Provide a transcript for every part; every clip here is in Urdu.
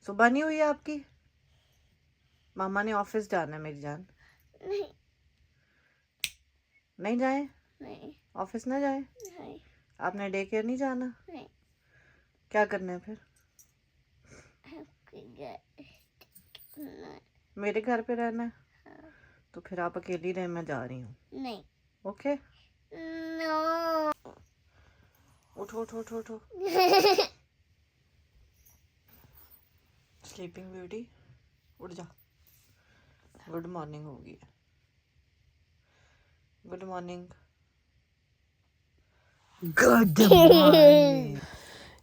صبح نہیں ہوئی آپ کی؟ ماما نے آفس جانا ہے میری جان. نہیں جائیں؟ آفس نہ جائیں؟ آپ نے ڈے کیئر نہیں جانا؟ کیا کرنا ہے پھر؟ میرے گھر پہ رہنا ہے؟ تو پھر آپ اکیلی رہیں، میں جا رہی ہوں. نہیں. اوکے. نو. اٹھو اٹھو اٹھو اٹھو. سلیپنگ بیوٹی اٹھ جا. گڈ مارننگ ہوگی. Good morning. Good morning.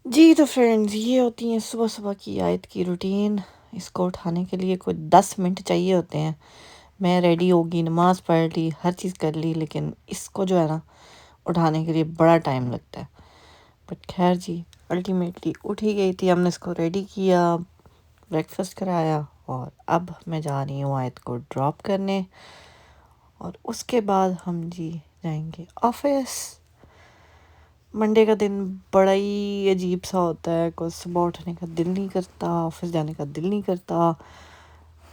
جی تو فرینڈز، یہ ہوتی ہیں صبح صبح کی آیت کی روٹین. اس کو اٹھانے کے لیے کوئی 10 منٹ چاہیے ہوتے ہیں. میں ریڈی ہوگی، نماز پڑھ لی، ہر چیز کر لی، لیکن اس کو جو ہے نا اٹھانے کے لیے بڑا ٹائم لگتا ہے. بٹ خیر جی، الٹیمیٹلی اٹھ ہی گئی تھی. ہم نے اس کو ریڈی کیا، بریک فاسٹ کرایا، اور اب میں جا رہی ہوں آیت کو ڈراپ کرنے، اور اس کے بعد ہم جی جائیں گے آفس. منڈے کا دن بڑا ہی عجیب سا ہوتا ہے، کوئی صبح اٹھنے کا دل نہیں کرتا، آفس جانے کا دل نہیں کرتا.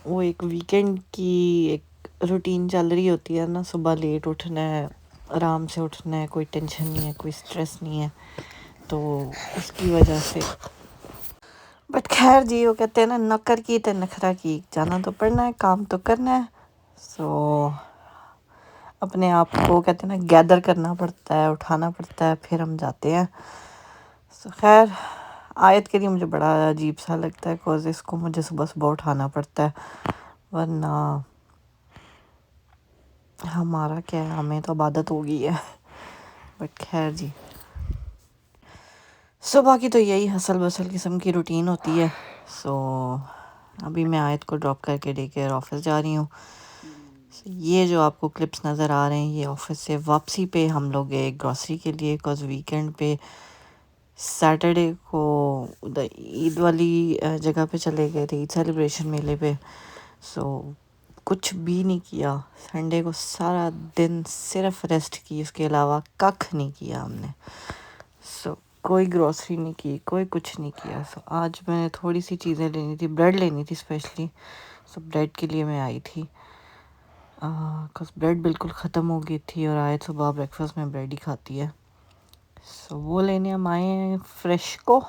وہ ایک ویکینڈ کی ایک روٹین چل رہی ہوتی ہے نا، صبح لیٹ اٹھنا ہے، آرام سے اٹھنا ہے، کوئی ٹینشن نہیں ہے، کوئی سٹریس نہیں ہے، تو اس کی وجہ سے. بٹ خیر جی، وہ کہتے ہیں نا نوکر کی تے نخرا کی، جانا تو پڑنا ہے، کام تو کرنا ہے. سو اپنے آپ کو کہتے ہیں نا گیدر کرنا پڑتا ہے، اٹھانا پڑتا ہے، پھر ہم جاتے ہیں. سو خیر آیت کے لیے مجھے بڑا عجیب سا لگتا ہے، کوز اس کو مجھے صبح صبح اٹھانا پڑتا ہے، ورنہ ہمارا کیا ہے، ہمیں تو عبادت ہو گئی ہے. بٹ خیر جی، صبح کی تو یہی ہسل بسل قسم کی روٹین ہوتی ہے. سو ابھی میں آیت کو ڈراپ کر کے ڈے کیئر آفس جا رہی ہوں. یہ جو آپ کو کلپس نظر آ رہے ہیں، یہ آفس سے واپسی پہ ہم لوگ گئے گروسری کے لیے، بیکاز ویکینڈ پہ سیٹرڈے کو ادھر عید والی جگہ پہ چلے گئے تھے، عید سیلیبریشن میلے پہ. سو کچھ بھی نہیں کیا سنڈے کو، سارا دن صرف ریسٹ کی، اس کے علاوہ ککھ نہیں کیا ہم نے. سو کوئی گروسری نہیں کی، کوئی کچھ نہیں کیا. سو آج میں نے تھوڑی سی چیزیں لینی تھی، بریڈ لینی تھی اسپیشلی. سو بریڈ کے لیے میں آئی تھی، بکاز بریڈ بالکل ختم ہو گئی تھی، اور آئے صبح بریک فاسٹ میں بریڈ ہی کھاتی ہے. سو وہ لینے ہم آئے ہیں فریش کو.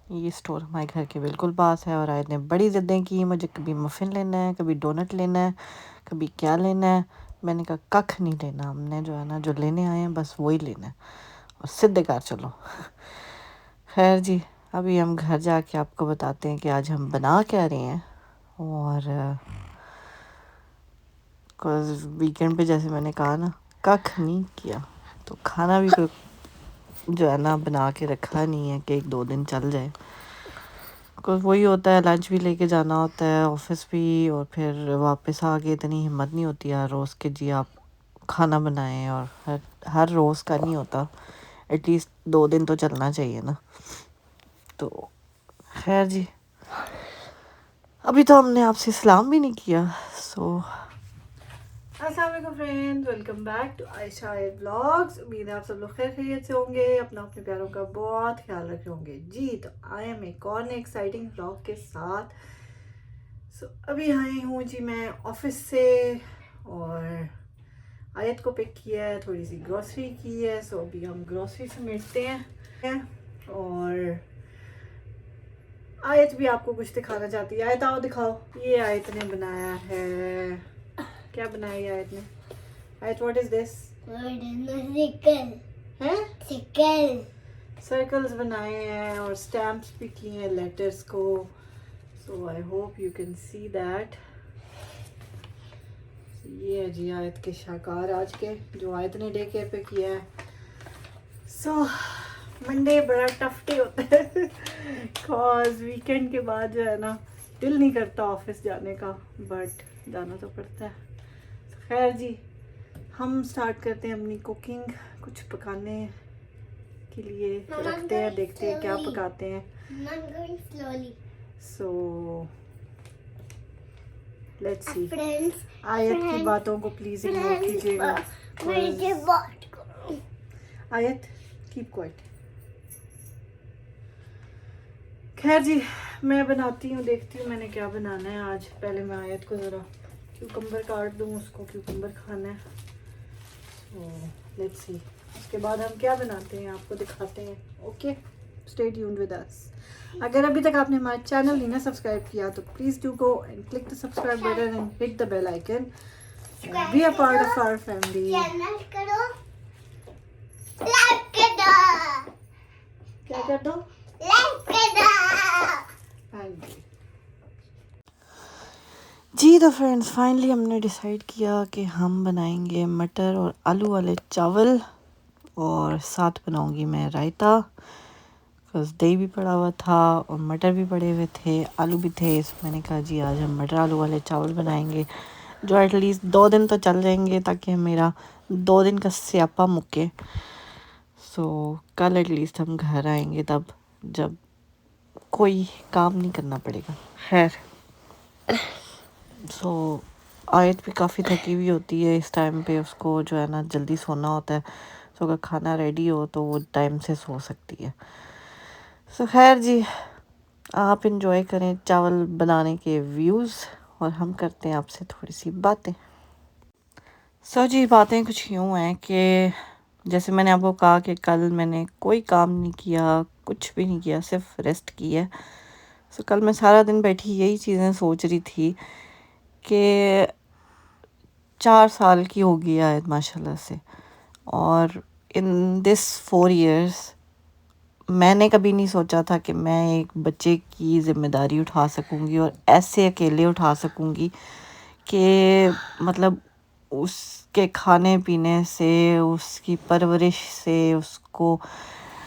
یہ اسٹور ہمارے گھر کے بالکل پاس ہے، اور آیت نے بڑی ضدیں کی، مجھے کبھی مفن لینا ہے، کبھی ڈونٹ لینا ہے، کبھی کیا لینا ہے. میں نے کہا ککھ نہیں لینا، ہم نے جو ہے نا جو لینے آئے ہیں بس وہی لینا ہے، اور سدھے کار چلو. خیر جی، ابھی ہم گھر جا کے آپ کو بتاتے ہیں کہ آج ہم بنا کیا رہے ہیں. اور ویکینڈ پہ جیسے میں نے کہا نا ککھ نہیں کیا، تو کھانا بھی کوئی جو ہے نا بنا کے رکھا نہیں ہے کہ 1-2 دن چل جائے. وہی ہوتا ہے، لنچ بھی لے کے جانا ہوتا ہے آفس بھی، اور پھر واپس آ کے اتنی ہمت نہیں ہوتی ہے روز کے جی آپ کھانا بنائیں، اور ہر روز کا نہیں ہوتا، ایٹ لیسٹ 2 دن تو چلنا چاہیے نا. تو خیر جی، ابھی تو ہم نے آپ سے سلام بھی نہیں کیا. سو السلام علیکم friend, welcome back to Ayesha vlogs. امید ہے آپ سب لوگ خیر خیریت سے ہوں گے، اپنا اپنے پیاروں کا بہت خیال رکھے ہوں گے. جی تو آئی ایم ایک اور ایکسائٹنگ ولاگ کے ساتھ. سو ابھی آئی ہوں جی میں آفس سے، اور آیت کو پک کیا ہے، تھوڑی سی گروسری کی ہے. سو ابھی ہم گروسری سمیٹتے ہیں، اور آیت بھی آپ کو کچھ دکھانا چاہتی ہے. آیت آؤ دکھاؤ. یہ آیت نے بنایا ہے، کیا بنایا ہے آیت نے؟ آیت واٹ از دس؟ سرکلز بنائے ہیں، اور اسٹیمپس بھی کیے ہیں لیٹرز کو. So I hope you can see that. یہ ہے جی آیت کے شاہکار آج کے، جو آیت نے ڈے کیئر پہ کیا ہے. سو منڈے بڑا ٹف ڈے ہوتا ہے، کاز ویکینڈ کے بعد جو ہے نا دل نہیں کرتا آفس جانے کا، بٹ جانا تو پڑتا ہے. خیر جی، ہم سٹارٹ کرتے ہیں اپنی کوکنگ. کچھ پکانے کے لیے رکھتے ہیں، دیکھتے ہیں کیا پکاتے ہیں. So let's see. آیت کی باتوں کو پلیز اگنور کیجیے گا. آیت کیپ کوائٹ. خیر جی، میں بناتی ہوں، دیکھتی ہوں میں نے کیا بنانا ہے آج. پہلے میں آیت کو ذرا کیوکمبر کاٹ دوں، اس کو کیوکمبر کھانا ہے. تو لیٹس سی اس کے بعد ہم کیا بناتے ہیں آپ کو دکھاتے ہیں. Okay stay tuned with us. اگر ابھی تک آپ نے ہمارا چینل نہیں نا سبسکرائب کیا تو please do go and click the subscribe button and hit the bell icon. Be a part of our family. کرو لائک کر دو، کیا کر دو؟ لائک کر دو. ہاں جی. تو فرینڈس فائنلی ہم نے ڈیسائیڈ کیا کہ ہم بنائیں گے مٹر اور آلو والے چاول، اور ساتھ بناؤں گی میں رائتا. بس دہی بھی پڑا ہوا تھا اور مٹر بھی پڑے ہوئے تھے، آلو بھی تھے. میں نے کہا جی آج ہم مٹر آلو والے چاول بنائیں گے، جو ایٹ لیسٹ 2 دن تو چل جائیں گے، تاکہ میرا 2 دن کا سیاپا مکے. سو کل ایٹ لیسٹ ہم گھر آئیں گے، تب جب کوئی کام نہیں کرنا پڑے گا. خیر سو آیت بھی کافی تھکی ہوئی ہوتی ہے اس ٹائم پہ، اس کو جو ہے نا جلدی سونا ہوتا ہے. سو اگر کھانا ریڈی ہو تو وہ ٹائم سے سو سکتی ہے. سو خیر جی، آپ انجوائے کریں چاول بنانے کے ویوز، اور ہم کرتے ہیں آپ سے تھوڑی سی باتیں. سو جی باتیں کچھ یوں ہیں کہ جیسے میں نے آپ کو کہا کہ کل میں نے کوئی کام نہیں کیا، کچھ بھی نہیں کیا، صرف ریسٹ کی ہے. سو کل میں سارا دن بیٹھی یہی چیزیں سوچ رہی تھی کہ 4 سال کی ہوگی آیت ماشاء اللہ سے، اور ان دس 4 ایئرس میں نے کبھی نہیں سوچا تھا کہ میں ایک بچے کی ذمہ داری اٹھا سکوں گی، اور ایسے اکیلے اٹھا سکوں گی کہ مطلب اس کے کھانے پینے سے، اس کی پرورش سے، اس کو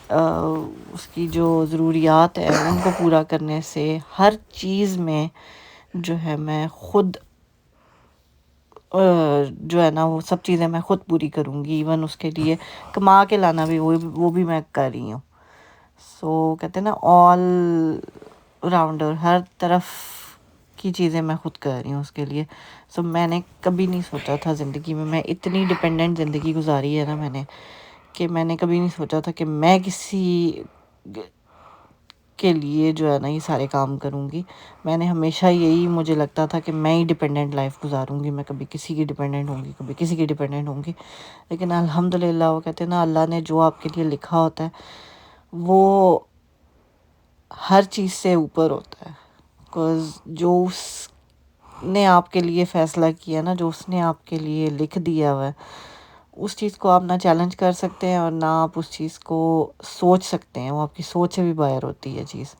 اس کی جو ضروریات ہیں ان کو پورا کرنے سے، ہر چیز میں جو ہے میں خود جو ہے نا وہ سب چیزیں میں خود پوری کروں گی. ایون اس کے لیے کما کے لانا بھی وہ بھی میں کر رہی ہوں. سو کہتے ہیں نا آل راؤنڈر، ہر طرف کی چیزیں میں خود کر رہی ہوں اس کے لیے. سو میں نے کبھی نہیں سوچا تھا زندگی میں اتنی ڈپینڈنٹ زندگی گزاری ہے نا میں نے، کہ میں نے کبھی نہیں سوچا تھا کہ میں کسی کے لیے جو ہے نا یہ سارے کام کروں گی. میں نے ہمیشہ یہی مجھے لگتا تھا کہ میں ہی ڈپینڈنٹ لائف گزاروں گی، میں کبھی کسی کی ڈپینڈنٹ ہوں گی، کبھی کسی کی ڈپینڈنٹ ہوں گی. لیکن الحمدللہ وہ کہتے ہیں نا اللہ نے جو آپ کے لیے لکھا ہوتا ہے وہ ہر چیز سے اوپر ہوتا ہے. بیکاز جو اس نے آپ کے لیے فیصلہ کیا نا، جو اس نے آپ کے لیے لکھ دیا ہوا ہے، اس چیز کو آپ نہ چیلنج کر سکتے ہیں اور نہ آپ اس چیز کو سوچ سکتے ہیں. وہ آپ کی سوچ سے بھی باہر ہوتی ہے چیز.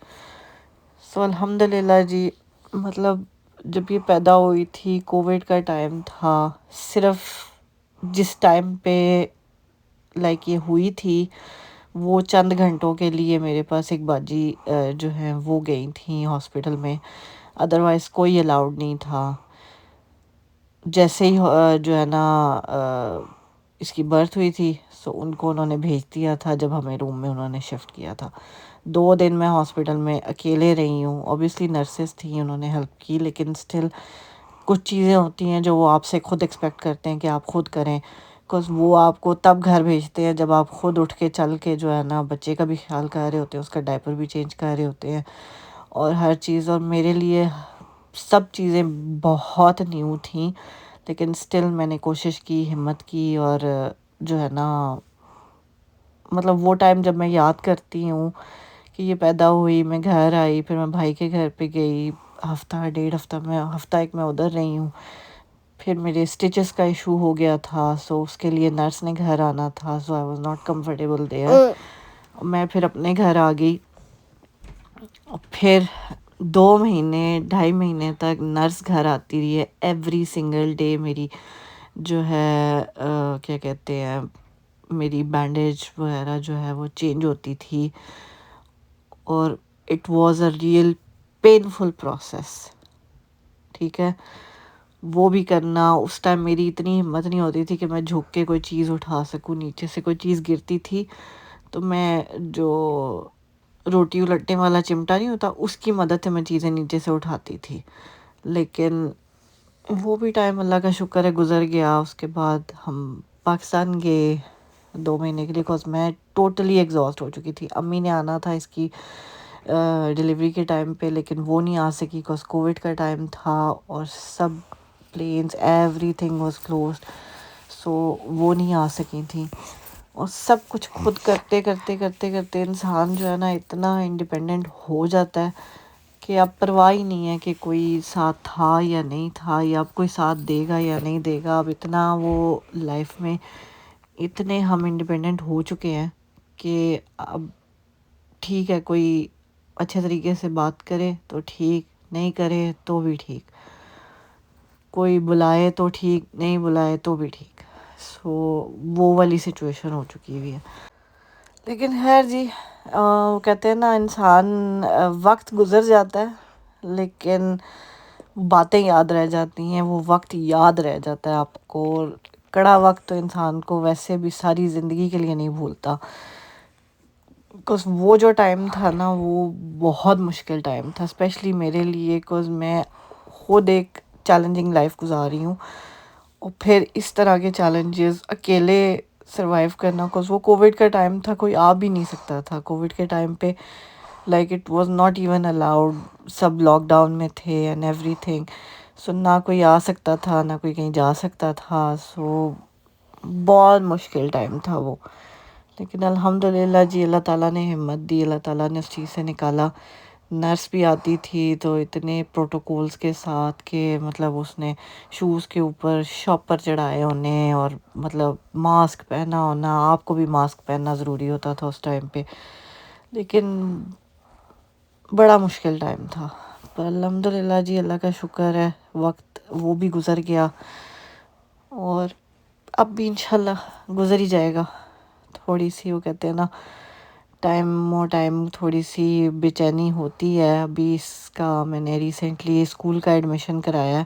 سو الحمدللہ جی، مطلب جب یہ پیدا ہوئی تھی کووڈ کا ٹائم تھا، صرف جس ٹائم پہ لائک یہ ہوئی تھی وہ چند گھنٹوں کے لیے میرے پاس ایک باجی جو ہیں وہ گئی تھیں ہاسپٹل میں، ادروائز کوئی الاؤڈ نہیں تھا. جیسے ہی جو ہے نا اس کی برتھ ہوئی تھی، سو ان کو انہوں نے بھیج دیا تھا جب ہمیں روم میں انہوں نے شفٹ کیا تھا. 2 دن میں ہاسپٹل میں اکیلے رہی ہوں. اوبیسلی نرسز تھیں، انہوں نے ہیلپ کی، لیکن اسٹل کچھ چیزیں ہوتی ہیں جو وہ آپ سے خود ایکسپیکٹ کرتے ہیں کہ آپ خود کریں. بیکاز وہ آپ کو تب گھر بھیجتے ہیں جب آپ خود اٹھ کے چل کے جو ہے نا بچے کا بھی خیال کر رہے ہوتے ہیں، اس کا ڈائپر بھی چینج کر رہے ہوتے ہیں، اور ہر چیز. اور میرے لیے سب چیزیں بہت نیو تھیں، لیکن اسٹل میں نے کوشش کی، ہمت کی، اور جو ہے نا مطلب وہ ٹائم جب میں یاد کرتی ہوں کہ یہ پیدا ہوئی، میں گھر آئی، پھر میں بھائی کے گھر پہ گئی، ہفتہ 1.5 ہفتہ میں ہفتہ ایک میں ادھر رہی ہوں. پھر میرے اسٹیچز کا ایشو ہو گیا تھا، سو اس کے لیے نرس نے گھر آنا تھا. So I was not comfortable there. میں پھر اپنے گھر آ گئی. پھر 2 مہینے 2.5 مہینے تک نرس گھر آتی رہی ہے ایوری سنگل ڈے. میری جو ہے کیا کہتے ہیں، میری بینڈیج وغیرہ جو ہے وہ چینج ہوتی تھی، اور it was a real painful process. ٹھیک ہے، وہ بھی کرنا. اس ٹائم میری اتنی ہمت نہیں ہوتی تھی کہ میں جھک کے کوئی چیز اٹھا سکوں. نیچے سے کوئی چیز گرتی تھی تو میں جو روٹی الٹنے والا چمٹا نہیں ہوتا، اس کی مدد سے میں چیزیں نیچے سے اٹھاتی تھی. لیکن وہ بھی ٹائم اللہ کا شکر ہے گزر گیا. اس کے بعد ہم پاکستان گئے 2 مہینے کے لیے، بیکاز میں ٹوٹلی ایگزاسٹ ہو چکی تھی. امی نے آنا تھا اس کی ڈلیوری کے ٹائم پہ، لیکن وہ نہیں آ سکی بیکاز کووڈ کا ٹائم تھا اور سب planes everything was closed, so وہ نہیں آ سکی تھیں. اور سب کچھ خود کرتے کرتے کرتے کرتے انسان جو ہے نا اتنا انڈیپینڈنٹ ہو جاتا ہے کہ اب پرواہ ہی نہیں ہے کہ کوئی ساتھ تھا یا نہیں تھا، یا اب کوئی ساتھ دے گا یا نہیں دے گا. اب اتنا وہ لائف میں اتنے ہم انڈیپینڈنٹ ہو چکے ہیں کہ اب ٹھیک ہے کوئی اچھے طریقے سے بات کرے تو ٹھیک، نہیں کرے تو بھی ٹھیک، کوئی بلائے تو ٹھیک، نہیں بلائے تو بھی ٹھیک. سو وہ والی سچویشن ہو چکی ہوئی ہے. لیکن خیر جی، وہ کہتے ہیں نا انسان وقت گزر جاتا ہے لیکن باتیں یاد رہ جاتی ہیں، وہ وقت یاد رہ جاتا ہے آپ کو. کڑا وقت تو انسان کو ویسے بھی ساری زندگی کے لیے نہیں بھولتا، بیکاز وہ جو ٹائم تھا نا وہ بہت مشکل ٹائم تھا، اسپیشلی میرے لیے، بیکاز میں خود ایک چیلنجنگ لائف گزاری ہوں. اور پھر اس طرح کے چیلنجز اکیلے سروائیو کرنا، بیکاز وہ کووڈ کا ٹائم تھا، کوئی آ بھی نہیں سکتا تھا کووڈ کے ٹائم پہ. Like it was not even allowed, سب لاک ڈاؤن میں تھے اینڈ ایوری تھنگ. سو نہ کوئی آ سکتا تھا، نہ کوئی کہیں جا سکتا تھا. سو بہت مشکل ٹائم تھا وہ. لیکن الحمد للہ جی، اللہ تعالیٰ نے ہمت دی، اللہ تعالیٰ نے اس چیز سے نکالا. نرس بھی آتی تھی تو اتنے پروٹوکولز کے ساتھ کہ مطلب اس نے شوز کے اوپر شاپر چڑھائے انہیں، اور مطلب ماسک پہنا ہونا، آپ کو بھی ماسک پہننا ضروری ہوتا تھا اس ٹائم پہ. لیکن بڑا مشکل ٹائم تھا، پر الحمد للہ جی، اللہ کا شکر ہے، وقت وہ بھی گزر گیا اور اب بھی انشاءاللہ گزر ہی جائے گا. تھوڑی سی وہ کہتے ہیں نا ٹائم تھوڑی سی بے چینی ہوتی ہے. ابھی اس کا میں نے ریسنٹلی اسکول کا ایڈمیشن کرایا ہے،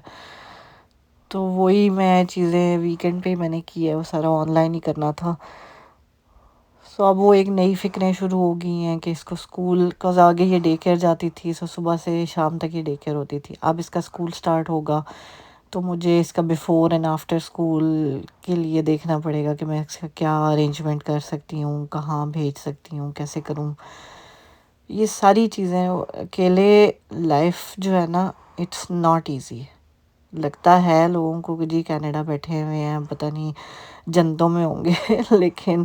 تو وہی میں چیزیں ویکینڈ پہ ہی میں نے کی ہے، وہ سارا آن لائن ہی کرنا تھا. سو اب وہ ایک نئی فکریں شروع ہو گئی ہیں کہ اس کو اسکول کا آگے یہ ڈے کیئر جاتی تھی، سو صبح سے شام تک یہ ڈے کیئر ہوتی تھی. اب اس کا اسکول سٹارٹ ہوگا تو مجھے اس کا بیفور اینڈ آفٹر اسکول کے لیے دیکھنا پڑے گا کہ میں اس کا کیا ارینجمنٹ کر سکتی ہوں، کہاں بھیج سکتی ہوں، کیسے کروں. یہ ساری چیزیں اکیلے لائف جو ہے نا اٹس ناٹ ایزی. لگتا ہے لوگوں کو کہ جی کینیڈا بیٹھے ہوئے ہیں پتہ نہیں جنتوں میں ہوں گے لیکن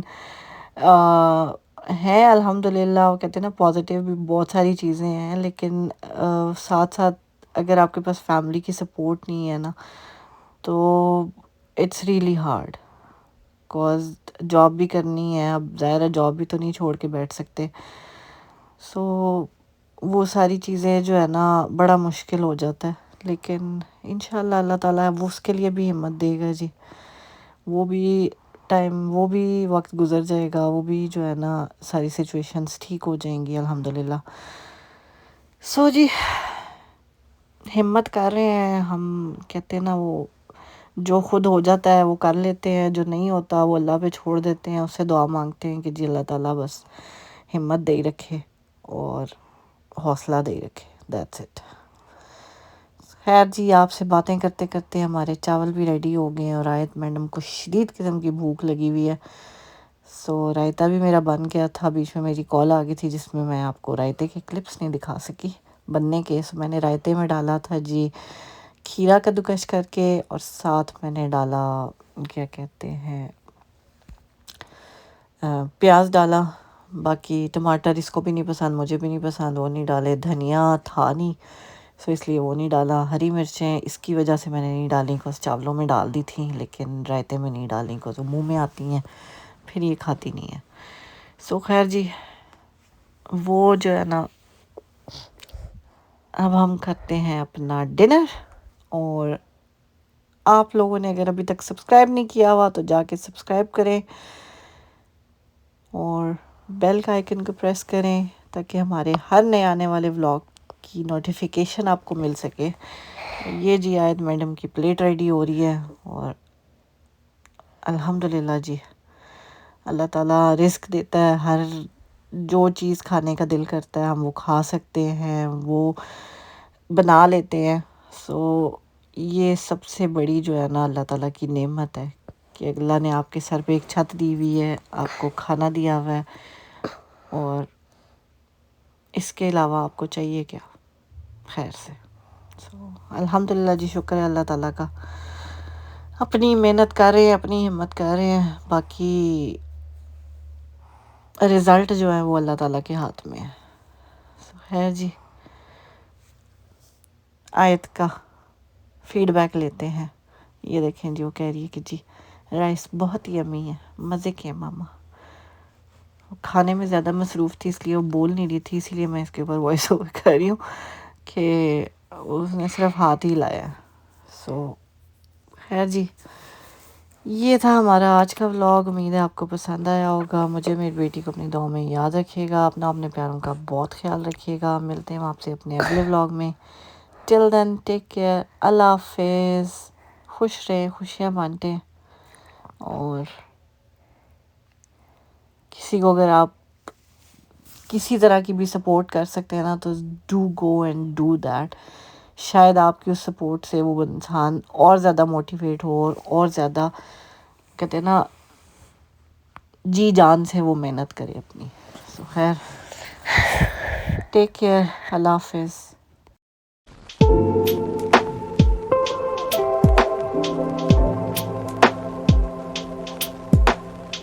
ہیں الحمد للہ. وہ کہتے ہیں نا پازیٹیو بھی بہت ساری چیزیں ہیں، لیکن ساتھ ساتھ اگر آپ کے پاس فیملی کی سپورٹ نہیں ہے نا تو it's really hard. Cause job بھی کرنی ہے، اب ظاہر ہے جاب بھی تو نہیں چھوڑ کے بیٹھ سکتے. سو وہ ساری چیزیں جو ہے نا بڑا مشکل ہو جاتا ہے. لیکن انشاءاللہ اللہ تعالیٰ وہ اس کے لیے بھی ہمت دے گا جی. وہ بھی وقت گزر جائے گا، وہ بھی جو ہے نا ساری سچویشنز ٹھیک ہو جائیں گی الحمد للہ. سو جی ہمت کر رہے ہیں ہم. کہتے ہیں نا وہ جو خود ہو جاتا ہے وہ کر لیتے ہیں، جو نہیں ہوتا وہ اللہ پہ چھوڑ دیتے ہیں، اس سے دعا مانگتے ہیں کہ جی اللہ تعالیٰ بس ہمت دے رکھے اور حوصلہ دے رکھے. That's it. خیر جی، آپ سے باتیں کرتے کرتے ہمارے چاول بھی ریڈی ہو گئے ہیں اور آیت میڈم کو شدید قسم کی بھوک لگی ہوئی ہے. سو رائتہ بھی میرا بن گیا تھا، بیچ میں میری کال آ گئی تھی جس میں میں آپ کو رائتے کے کلپس نہیں دکھا سکی بننے کے. سو میں نے رائتے میں ڈالا تھا جی کھیرا کدوکش کر کے، اور ساتھ میں نے ڈالا کیا کہتے ہیں پیاز ڈالا. باقی ٹماٹر اس کو بھی نہیں پسند، مجھے بھی نہیں پسند، وہ نہیں ڈالے. دھنیا تھا نہیں سو اس لیے وہ نہیں ڈالا. ہری مرچیں اس کی وجہ سے میں نے نہیں ڈالی، کچھ چاولوں میں ڈال دی تھیں لیکن رائتے میں نہیں ڈالی، کچھ وہ منہ میں آتی ہیں پھر یہ کھاتی نہیں ہے. سو خیر جی، وہ جو ہے نا اب ہم کرتے ہیں اپنا ڈنر. اور آپ لوگوں نے اگر ابھی تک سبسکرائب نہیں کیا ہوا تو جا کے سبسکرائب کریں اور بیل کا آئیکن کو پریس کریں تاکہ ہمارے ہر نئے آنے والے ولاگ کی نوٹیفیکیشن آپ کو مل سکے. یہ جی آیت میڈم کی پلیٹ ریڈی ہو رہی ہے اور الحمد للہ جی اللہ تعالیٰ رزق دیتا ہے. ہر جو چیز کھانے کا دل کرتا ہے ہم وہ کھا سکتے ہیں، وہ بنا لیتے ہیں. سو یہ سب سے بڑی جو ہے نا اللہ تعالیٰ کی نعمت ہے کہ اللہ نے آپ کے سر پہ ایک چھت دی ہوئی ہے، آپ کو کھانا دیا ہوا ہے اور اس کے علاوہ آپ کو چاہیے کیا خیر سے. سو الحمدللہ جی، شکر ہے اللہ تعالیٰ کا. اپنی محنت کر رہے ہیں، اپنی ہمت کر رہے ہیں، باقی رزلٹ جو ہے وہ اللہ تعالیٰ کے ہاتھ میں ہے. خیر جی، آیت کا فیڈ بیک لیتے ہیں. یہ دیکھیں جی، وہ کہہ رہی ہے کہ جی رائس بہت ہی یمی ہے، مزے کے ماما. کھانے میں زیادہ مصروف تھی، اس لیے وہ بول نہیں رہی تھی، اسی لیے میں اس کے اوپر وائس اوور کر رہی ہوں کہ اس نے صرف ہاتھ ہی لایا. سو خیر جی، یہ تھا ہمارا آج کا ولاگ. امید ہے آپ کو پسند آیا ہوگا. مجھے میری بیٹی کو اپنی دعاؤں میں یاد رکھیے گا. اپنے پیاروں کا بہت خیال رکھیے گا. ملتے ہیں آپ سے اپنے اگلے ولاگ میں. ٹل دین ٹیک کیئر. اللہ حافظ. خوش رہیں، خوشیاں بانٹیں. اور کسی کو اگر آپ کسی طرح کی بھی سپورٹ کر سکتے ہیں نا، تو do go and do that. شاید آپ کی اس سپورٹ سے وہ انسان اور زیادہ موٹیویٹ ہو اور زیادہ کہتے ہیں نا جی جان سے وہ محنت کرے اپنی. سو خیر، ٹیک کیئر. اللہ حافظ.